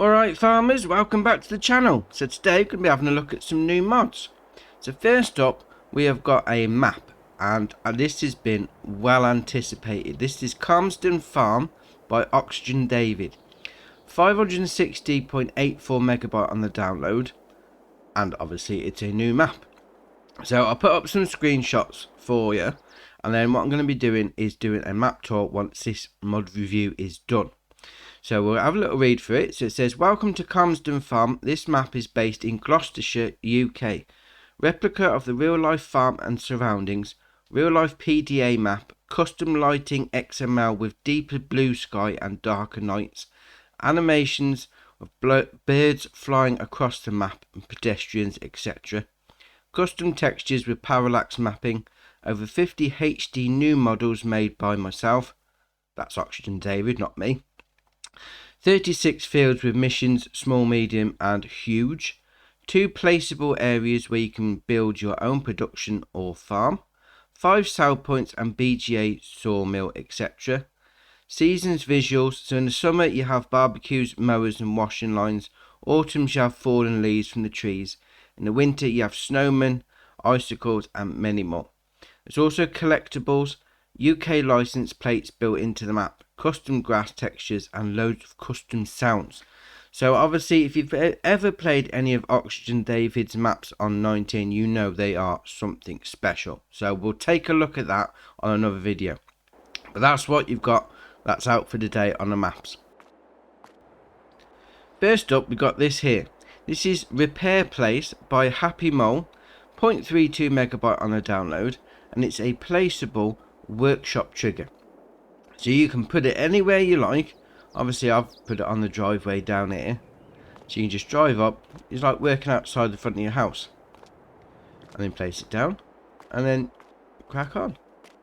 Alright farmers, welcome back to the channel. So today we're going to be having a look at some new mods. So first up we have got a map, and this has been well anticipated. This is Calmsden Farm by Oxygen David. 560.84 megabyte on the download, and obviously it's a new map. So I'll put up some screenshots for you, and then what I'm going to be doing is doing a map tour once this mod review is done. So we'll have a little read through it. So it says, welcome to Calmsden Farm. This map is based in Gloucestershire, UK. Replica of the real life farm and surroundings. Real life PDA map. Custom lighting XML with deeper blue sky and darker nights. Animations of birds flying across the map and pedestrians, etc. Custom textures with parallax mapping. Over 50 HD new models made by myself. That's Oxygen David, not me. 36 fields with missions, small, medium and huge. 2 placeable areas where you can build your own production or farm. 5 sell points and BGA sawmill, etc. Seasons visuals. So in the summer you have barbecues, mowers and washing lines. Autumn you have fallen leaves from the trees. In the winter you have snowmen, icicles and many more. There's also collectibles, UK license plates built into the map, custom grass textures and loads of custom sounds. So obviously if you've ever played any of Oxygen David's maps on 19, you know they are something special. So we'll take a look at that on another video. But that's what you've got. That's out for today on the maps. First up we got this here. This is Repair Place by Happy Mole. 0.32 megabyte on the download, and it's a placeable workshop trigger. So you can put it anywhere you like. Obviously I've put it on the driveway down here. So you can just drive up. It's like working outside the front of your house. And then place it down. And then crack on.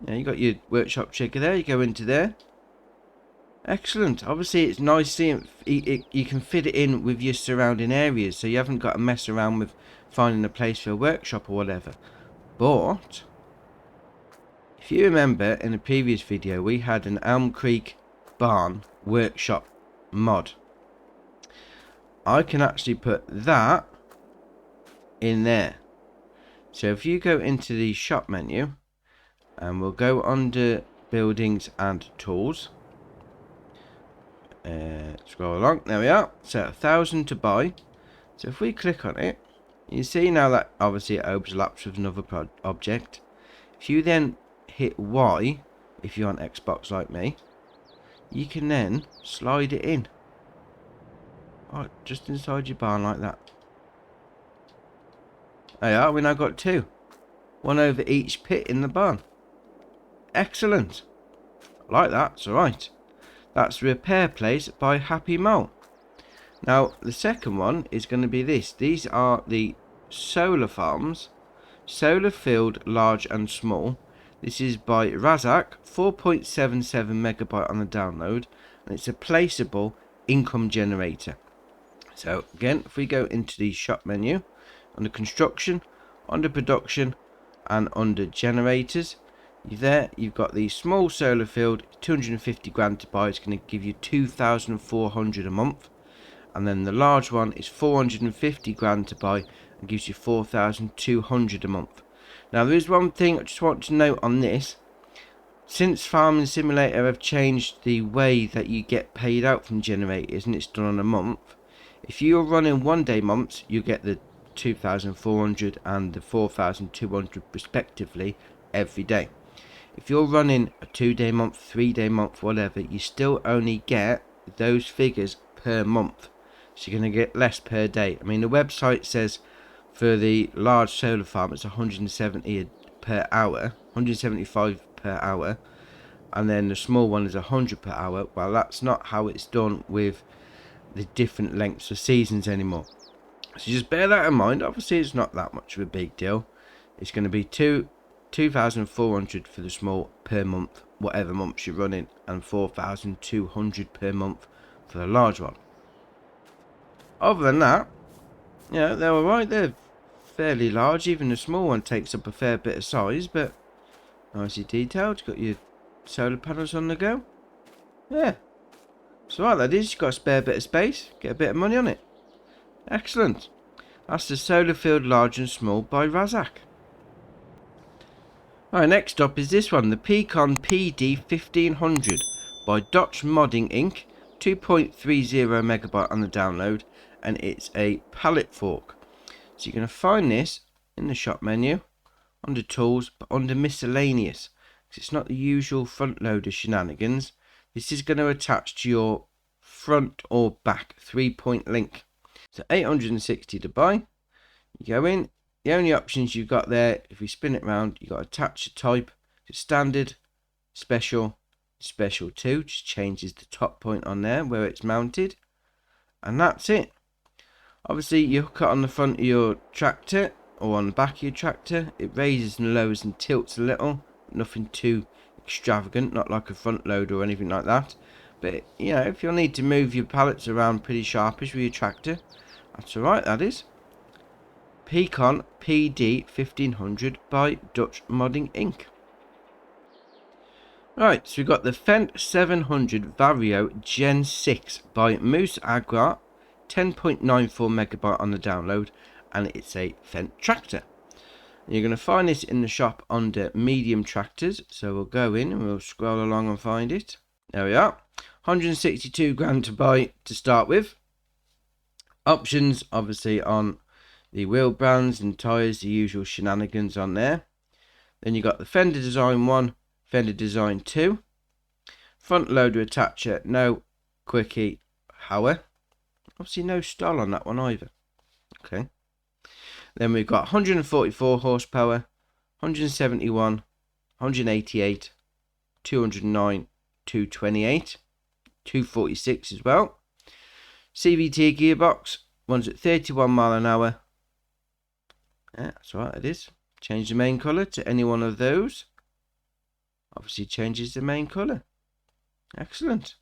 Yeah, you got your workshop trigger there. You go into there. Excellent. Obviously it's nice seeing you can fit it in with your surrounding areas. So you haven't got to mess around with finding a place for a workshop or whatever. But if you remember in the previous video we had an Elm Creek barn workshop mod. I can actually put that in there. So if you go into the shop menu and we'll go under buildings and tools, scroll along, there we are. So 1,000 to buy. So if we click on it, you see now that obviously it overlaps with another object. If you then hit Y, if you're on Xbox like me, you can then slide it in. Right, just inside your barn like that. There you are, we now got 2. 1 over each pit in the barn. Excellent. I like that, it's alright. That's Repair Place by Happy Mole. Now the second one is going to be this. These are the solar farms. Solar field large and small. This is by Razak, 4.77 megabyte on the download, and it's a placeable income generator. So again, if we go into the shop menu, under construction, under production and under generators, you've got the small solar field, 250 grand to buy. It's going to give you 2,400 a month. And then the large one is 450 grand to buy and gives you 4,200 a month. Now there is one thing I just want to note on this. Since Farming Simulator have changed the way that you get paid out from generators and it's done on a month, if you're running 1 day months you get the 2,400 and the 4,200 respectively every day. If you're running a 2 day month, 3 day month, whatever, you still only get those figures per month. So you're going to get less per day. I mean the website says for the large solar farm it's 170 per hour, 175 per hour, and then the small one is 100 per hour. Well, that's not how it's done with the different lengths of seasons anymore. So just bear that in mind. Obviously it's not that much of a big deal. It's going to be 2,400 for the small per month, whatever months you're running, and 4,200 per month for the large one. Other than that, yeah, they're alright. They're fairly large. Even the small one takes up a fair bit of size, but nicely detailed. Got your solar panels on the go. Yeah, So right, that is, you've got a spare bit of space, get a bit of money on it. Excellent. That's the Solar Field Large and Small by Razak. Alright, next up is this one, the Pecan PD 1500 by Dutch Modding Inc. 2.30 megabyte on the download, and it's a pallet fork. So you're going to find this in the shop menu, under tools, but under miscellaneous, because it's not the usual front loader shenanigans. This is going to attach to your front or back 3-point link. So 860 to buy. You go in. The only options you've got there, if we spin it round, you've got to attach the type to standard, special, special 2. Just changes the top point on there where it's mounted. And that's it. Obviously, you hook it on the front of your tractor or on the back of your tractor. It raises and lowers and tilts a little. Nothing too extravagant, not like a front loader or anything like that. But, you know, if you'll need to move your pallets around pretty sharpish with your tractor, that's alright, that is. Pecan PD 1500 by Dutch Modding Inc. Right, so we've got the Fendt 700 Vario Gen 6 by Moose Agrar, 10.94 megabyte on the download, and it's a Fendt tractor. And you're going to find this in the shop under medium tractors, so we'll go in and we'll scroll along and find it. There we are, 162 grand to buy to start with. Options obviously on the wheel brands and tyres, the usual shenanigans on there. Then you got the fender design 1, fender design 2, front loader attacher, no quickie Hauer, obviously no stall on that one either. Okay, then we've got 144 horsepower, 171, 188, 209, 228, 246 as well. CVT gearbox, one's at 31 mile an hour. Yeah, that's right, it is. Change the main colour to any one of those. Obviously changes the main colour. Excellent.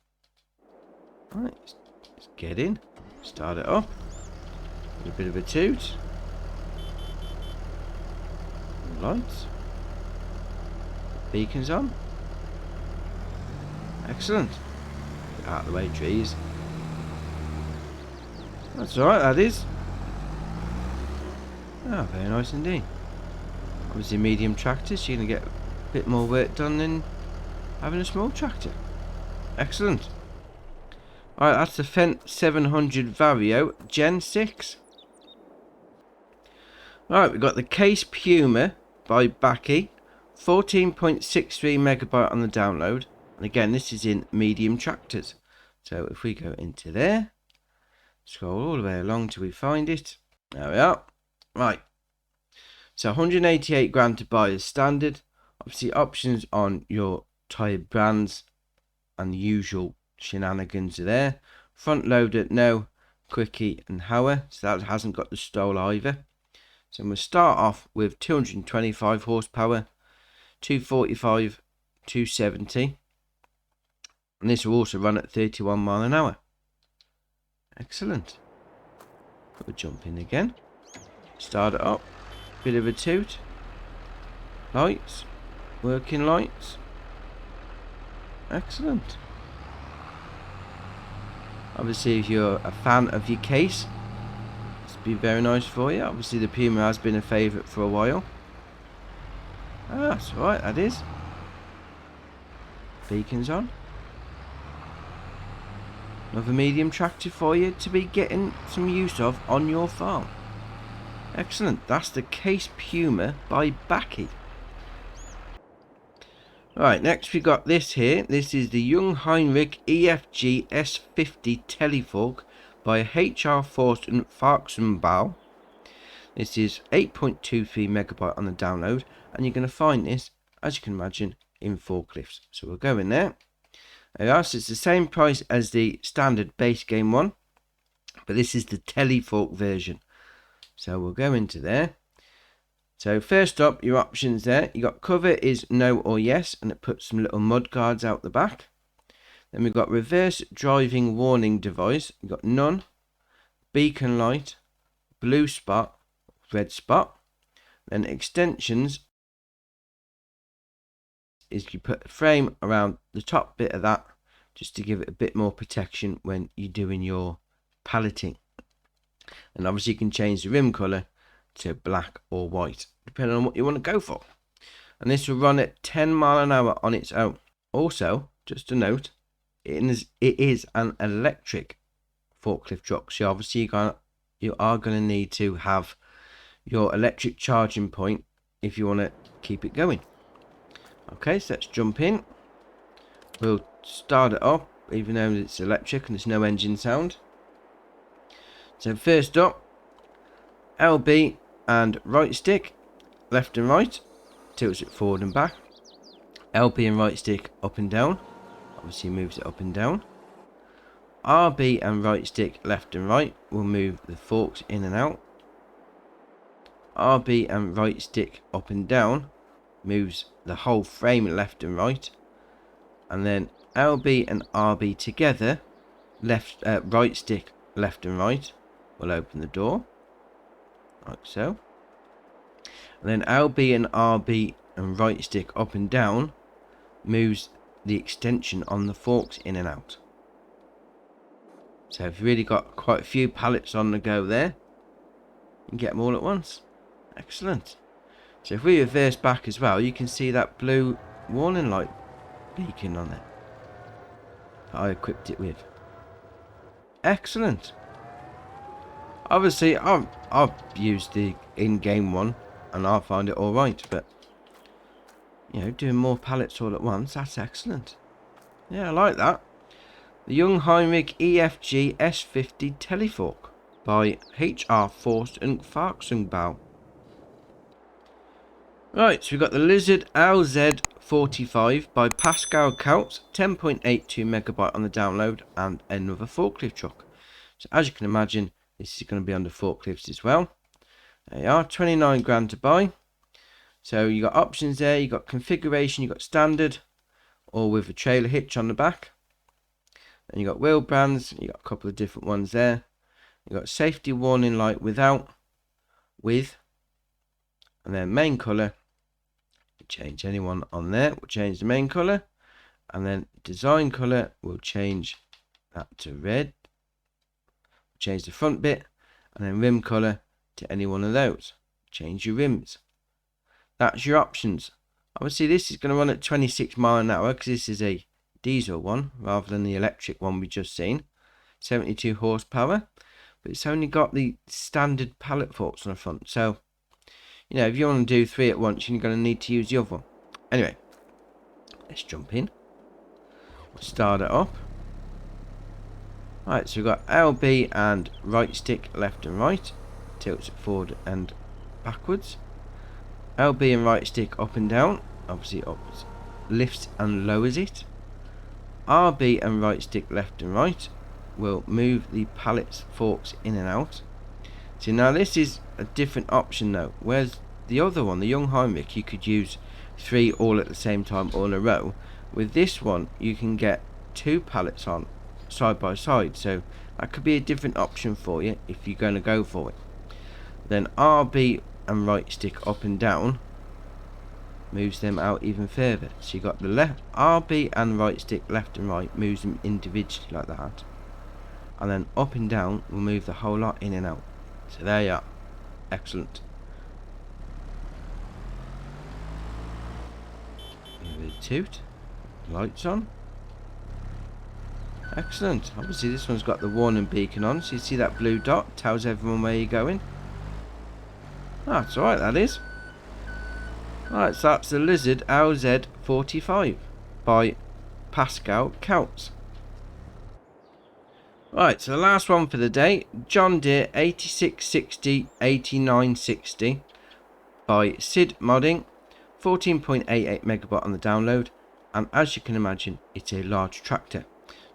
Right, let's get in. Start it up. A bit of a toot. Lights. Beacons on. Excellent. Get out of the way, trees. That's alright, that is. Oh, very nice indeed. Obviously medium tractors, you're going to get a bit more work done than having a small tractor. Excellent. Alright, that's the Fendt 700 Vario Gen 6. Alright, we've got the Case Puma by Baki, 14.63 megabyte on the download. And again, this is in medium tractors. So if we go into there, scroll all the way along till we find it. There we are. Right. So 188 grand to buy as standard. Obviously options on your tyre brands and the usual shenanigans are there. Front loader, no quickie and Hauer. So that hasn't got the stall either. So we'll start off with 225 horsepower, 245, 270. And this will also run at 31 mile an hour. Excellent. We'll jump in again. Start it up. Bit of a toot. Lights. Working lights. Excellent. Obviously, if you're a fan of your case, it's been very nice for you. Obviously, the Puma has been a favourite for a while. Ah, that's alright, that is. Beacons on. Another medium tractor for you to be getting some use of on your farm. Excellent. That's the Case Puma by Baki. Right, next we got this here. This is the Young Heinrich EFG S50 Telefork by HR Forsten Farxenbau. This is 8.23 megabyte on the download, and you're going to find this, as you can imagine, in forklifts. So we'll go in there. So it's the same price as the standard base game one, but this is the Telefork version. So we'll go into there. So first up, your options there. You got cover is no or yes, and it puts some little mud guards out the back. Then we've got reverse driving warning device. You've got none, beacon light, blue spot, red spot. Then extensions is you put a frame around the top bit of that just to give it a bit more protection when you're doing your palleting. And obviously you can change the rim colour to black or white, depending on what you want to go for. And this will run at 10 miles an hour on its own. Also, just a note, it is an electric forklift truck, so obviously you are going to need to have your electric charging point if you want to keep it going. Okay, so let's jump in. We'll start it up, even though it's electric and there's no engine sound. So first up, LB and right stick, left and right, tilts it forward and back. LB and right stick up and down, obviously moves it up and down. RB and right stick left and right will move the forks in and out. RB and right stick up and down moves the whole frame left and right. And then LB and RB together, right stick left and right, will open the door, like so. And then LB and RB and right stick up and down moves the extension on the forks in and out. So if you've really got quite a few pallets on the go there, you can get them all at once. Excellent. So if we reverse back as well, you can see that blue warning light beacon on there that I equipped it with. Excellent. Obviously I've used the in-game one and I find it alright, but you know, doing more pallets all at once, that's excellent. Yeah, I like that. The young Heinrich EFG S50 Telefork by HR Forst and Farksenbau. Right, so we've got the Lizard LZ45 by Pascal Coutts, 10.82 megabyte on the download, and another forklift truck. So as you can imagine, this is going to be under forklifts as well. There you are, 29 grand to buy. So you got options there, you got configuration, you got standard, or with a trailer hitch on the back. Then you got wheel brands, you got a couple of different ones there. You got safety warning light without, with, and then main colour. Change anyone on there, we'll change the main colour, and then design colour, we'll change that to red. Change the front bit, and then rim colour to any one of those. Change your rims. That's your options. Obviously this is going to run at 26 miles an hour because this is a diesel one rather than the electric one we just seen. 72 horsepower, but it's only got the standard pallet forks on the front, so you know, if you want to do 3 at once, you're going to need to use the other one. Anyway, let's jump in. We'll start it up. Right, so we've got LB and right stick left and right. Tilts it forward and backwards. LB and right stick up and down. Obviously up lifts and lowers it. RB and right stick left and right will move the pallets forks in and out. So now this is a different option though, whereas the other one, the young Heinrich, you could use 3 all at the same time all in a row. With this one you can get 2 pallets on side by side, so that could be a different option for you if you're going to go for it. Then RB and right stick up and down moves them out even further, so you got the left RB and right stick left and right moves them individually like that, and then up and down will move the whole lot in and out. So there you are. Excellent. The toot. Lights on. Excellent. Obviously this one's got the warning beacon on, so you see that blue dot tells everyone where you're going. That's alright, that is. Alright, so that's the Lizard LZ45 by Pascal Coutts. Right, so the last one for the day, John Deere 8660 8960 by Sid Modding, 14.88 megabyte on the download, and as you can imagine, it's a large tractor.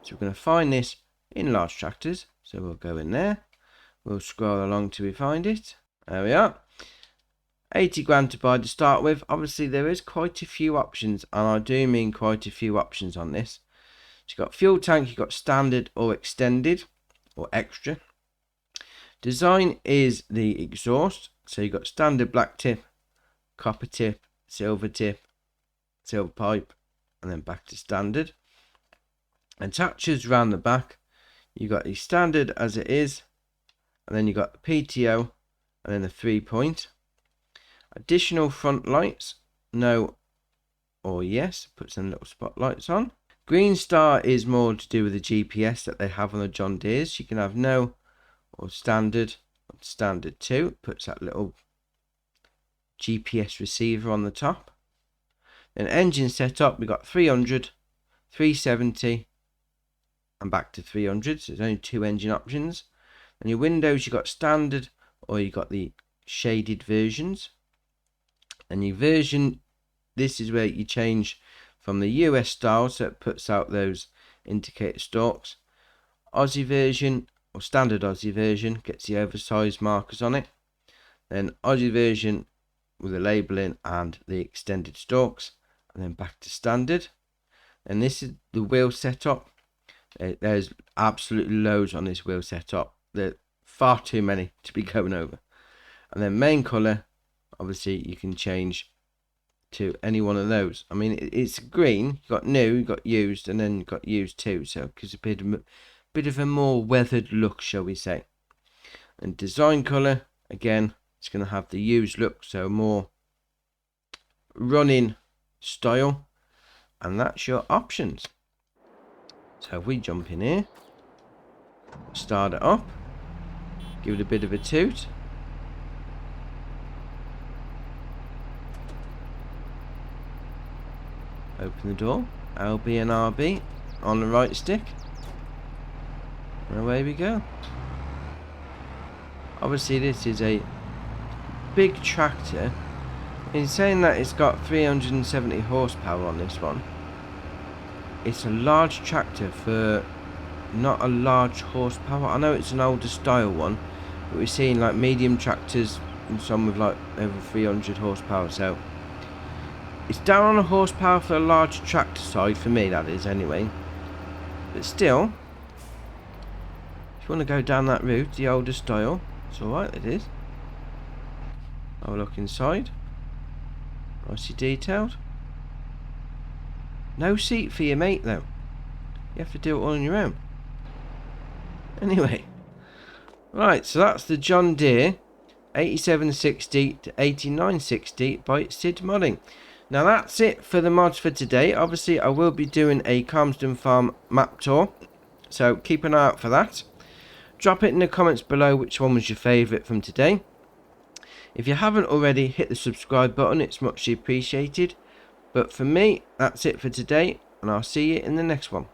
So we're going to find this in large tractors, so we'll go in there, we'll scroll along till we find it. There we are. 80 grand to buy to start with. Obviously there is quite a few options, and I do mean quite a few options on this. So you've got fuel tank, you've got standard or extended or extra. Design is the exhaust, so you've got standard black tip, copper tip, silver pipe, and then back to standard. Attachers round the back. You got the standard as it is, and then you got the PTO, and then the 3-point. Additional front lights, no or yes. Put some little spotlights on. Green star is more to do with the GPS that they have on the John Deeres. You can have no or standard. Standard 2 puts that little GPS receiver on the top. Then engine setup, we got 300, 370, and back to 300. So there's only 2 engine options. And your windows, you got standard or you got the shaded versions. And your version, this is where you change from the US style, so it puts out those indicator stalks. Aussie version or standard Aussie version gets the oversized markers on it. Then Aussie version with the labelling and the extended stalks, and then back to standard. And this is the wheel setup. There's absolutely loads on this wheel setup. There are far too many to be going over. And then main colour, obviously you can change to any one of those. I mean, it's green. You got new, you got used, and then you got used too. So it gives a bit of a more weathered look, shall we say. And design colour, again, it's going to have the used look, so more running style. And that's your options. So if we jump in here, start it up, give it a bit of a toot. Open the door, LB and RB on the right stick. And away we go. Obviously this is a big tractor. In saying that it's got 370 horsepower on this one, it's a large tractor for not a large horsepower. I know it's an older style one, but we're seeing like medium tractors and some with like over 300 horsepower, so it's down on a horsepower for a large tractor side, for me that is anyway. But still, if you want to go down that route, the older style, it's alright, it is. Have a look inside. Nicely detailed. No seat for your mate though. You have to do it all on your own. Anyway. Right, so that's the John Deere 8760 to 8960 by Sid Modding. Now that's it for the mods for today. Obviously I will be doing a Calmsden Farm map tour, so keep an eye out for that. Drop it in the comments below which one was your favourite from today. If you haven't already, hit the subscribe button, it's muchly appreciated. But for me, that's it for today, and I'll see you in the next one.